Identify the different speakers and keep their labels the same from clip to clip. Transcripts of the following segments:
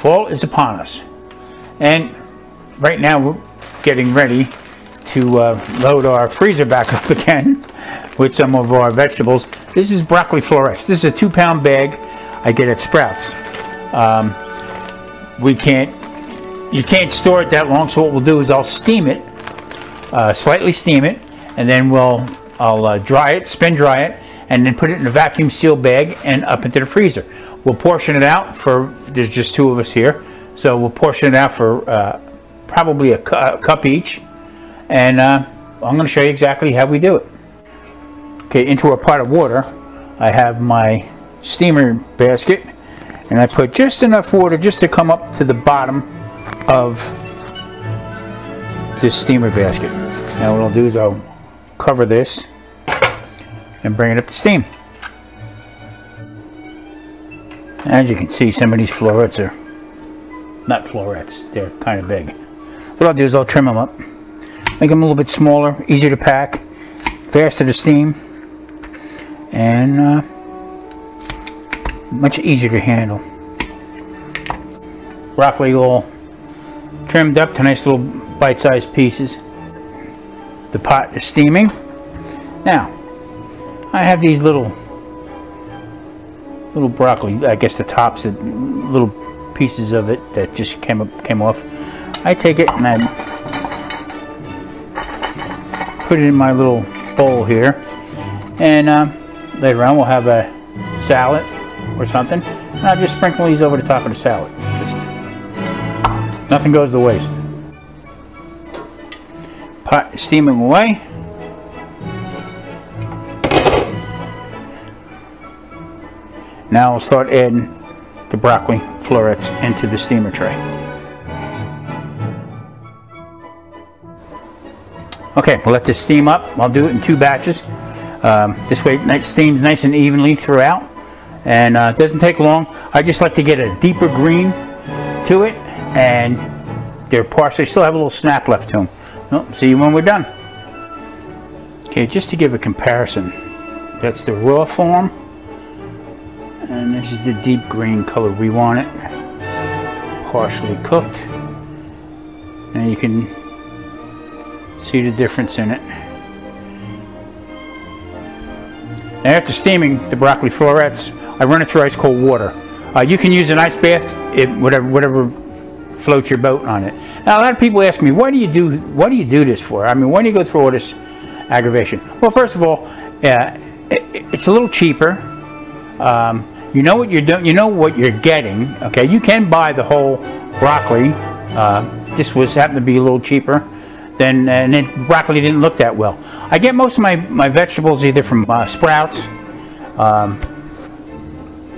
Speaker 1: Fall is upon us, and right now we're getting ready to load our freezer back up again with some of our vegetables. This is broccoli florets. This is a 2-pound bag I get at Sprouts. You can't store it that long, so what we'll do is I'll steam it, slightly steam it, and then I'll dry it, spin dry it, and then put it in a vacuum sealed bag and up into the freezer. We'll portion it out there's just 2 of us here, so we'll portion it out for probably a cup each, and I'm going to show you exactly how we do it. Okay, into a pot of water, I have my steamer basket, and I put just enough water just to come up to the bottom of this steamer basket. Now what I'll do is I'll cover this and bring it up to steam. As you can see, some of these florets are not florets, they're kind of big. What I'll do is I'll trim them up, make them a little bit smaller, easier to pack, faster to steam, and much easier to handle. Broccoli all trimmed up to nice little bite-sized pieces. The pot is steaming. Now, I have these little broccoli, I guess the tops, little pieces of it that just came off. I take it and I put it in my little bowl here, and later on we'll have a salad or something, and I'll just sprinkle these over the top of the salad. Nothing goes to waste. Pot is steaming away. Now I'll start adding the broccoli florets into the steamer tray. Okay, we'll let this steam up. I'll do it in 2 batches. This way it steams nice and evenly throughout, and it doesn't take long. I just like to get a deeper green to it, and they're partially still have a little snap left to them. Well, see you when we're done. Okay, just to give a comparison, that's the raw form, and this is the deep green color we want it, partially cooked, and you can see the difference in it. Now, after steaming the broccoli florets, I run it through ice cold water. You can use an ice bath, whatever floats your boat on it. Now, a lot of people ask me, what do you do this for? I mean, why do you go through all this aggravation? Well, first of all, it's a little cheaper. You know what you're doing. You know what you're getting. Okay, you can buy the whole broccoli. This happened to be a little cheaper. And then broccoli didn't look that well. I get most of my vegetables either from Sprouts,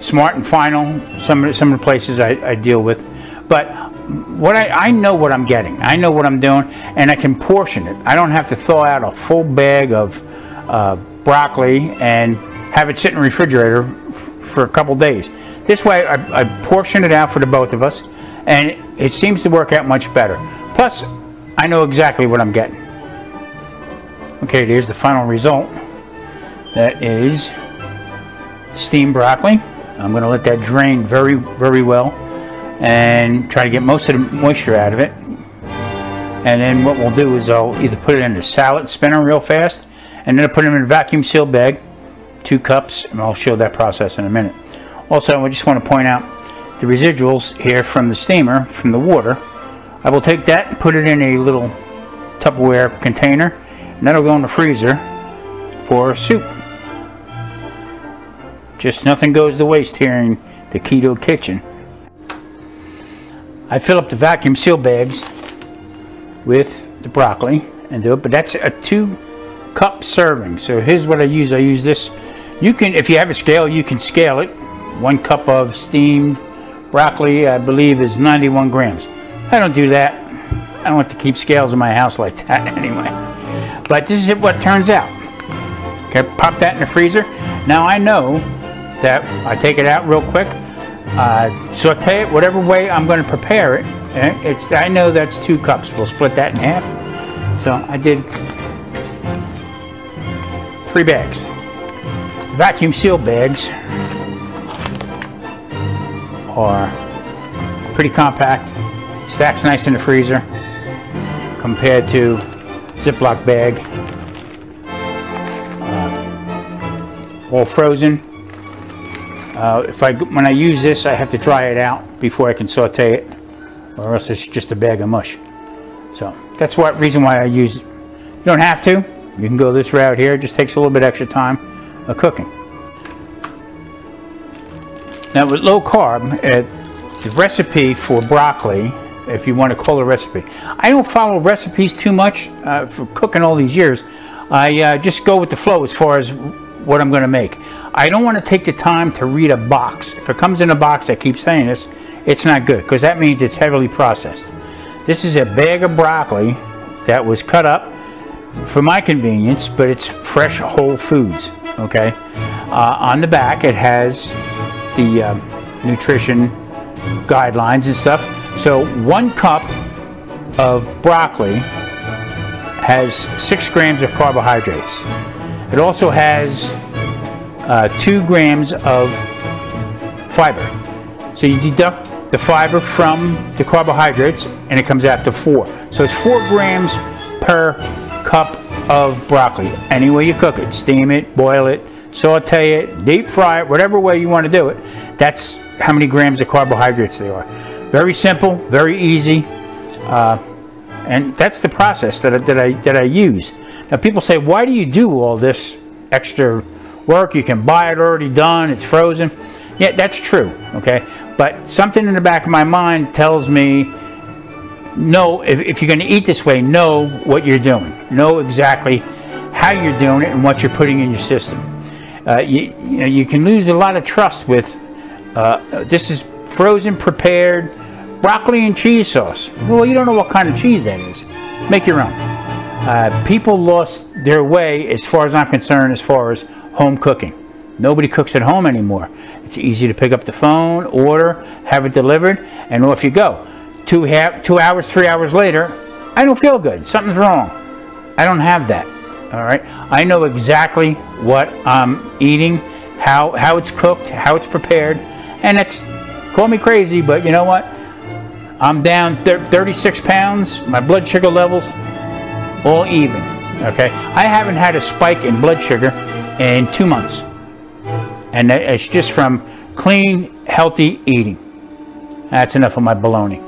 Speaker 1: Smart and Final, some of the places I deal with. But I know what I'm getting. I know what I'm doing, and I can portion it. I don't have to thaw out a full bag of broccoli and have it sit in the refrigerator for a couple days. This way I portion it out for the both of us, and it seems to work out much better. Plus, I know exactly what I'm getting. Okay, there's the final result. That is steamed broccoli. I'm going to let that drain very, very well and try to get most of the moisture out of it. And then what we'll do is I'll either put it in the salad spinner real fast, and then I'll put it in a vacuum sealed bag, 2 cups, and I'll show that process in a minute. Also, I just want to point out the residuals here from the steamer, from the water. I will take that and put it in a little Tupperware container, and that'll go in the freezer for soup. Just nothing goes to waste here in the Keto kitchen. I fill up the vacuum seal bags with the broccoli and do it, but that's a 2-cup serving. So here's what I use. I use this. You can, if you have a scale, you can scale it. 1 cup of steamed broccoli, I believe, is 91 grams. I don't do that. I don't like to keep scales in my house like that anyway. But this is what it turns out. Okay, pop that in the freezer. Now I know that I take it out real quick, saute it whatever way I'm going to prepare it. I know that's 2 cups. We'll split that in half. So I did 3 bags. Vacuum seal bags are pretty compact, stacks nice in the freezer compared to Ziploc bag. All frozen. When I use this, I have to dry it out before I can saute it, or else it's just a bag of mush. So that's what reason why I use it. You don't have to. You can go this route here. It just takes a little bit extra time of cooking. Now with low carb, the recipe for broccoli, if you want to call it a recipe, I don't follow recipes too much for cooking all these years. I just go with the flow as far as what I'm going to make. I don't want to take the time to read a box. If it comes in a box, I keep saying this, it's not good, because that means it's heavily processed. This is a bag of broccoli that was cut up for my convenience, but it's fresh whole foods. Okay, on the back it has the nutrition guidelines and stuff. So 1 cup of broccoli has 6 grams of carbohydrates. It also has 2 grams of fiber. So you deduct the fiber from the carbohydrates and it comes out to 4. So it's 4 grams per cup of broccoli. Any way you cook it, steam it, boil it, saute it, deep fry it, whatever way you want to do it, that's how many grams of carbohydrates there are. Very simple, very easy, and that's the process that I use. Now people say, why do you do all this extra work? You can buy it already done, it's frozen. Yeah, that's true, okay? But something in the back of my mind tells me, no, if you're going to eat this way, know what you're doing. Know exactly how you're doing it and what you're putting in your system. You can lose a lot of trust with, this is frozen, prepared, broccoli and cheese sauce. Well, you don't know what kind of cheese that is. Make your own. People lost their way, as far as I'm concerned, as far as home cooking. Nobody cooks at home anymore. It's easy to pick up the phone, order, have it delivered, and off you go. 2 hours, 3 hours later, I don't feel good. Something's wrong. I don't have that. All right. I know exactly what I'm eating, how it's cooked, how it's prepared, and it's, call me crazy, but you know what? I'm down 36 pounds. My blood sugar levels all even. Okay. I haven't had a spike in blood sugar in 2 months, and it's just from clean, healthy eating. That's enough of my baloney.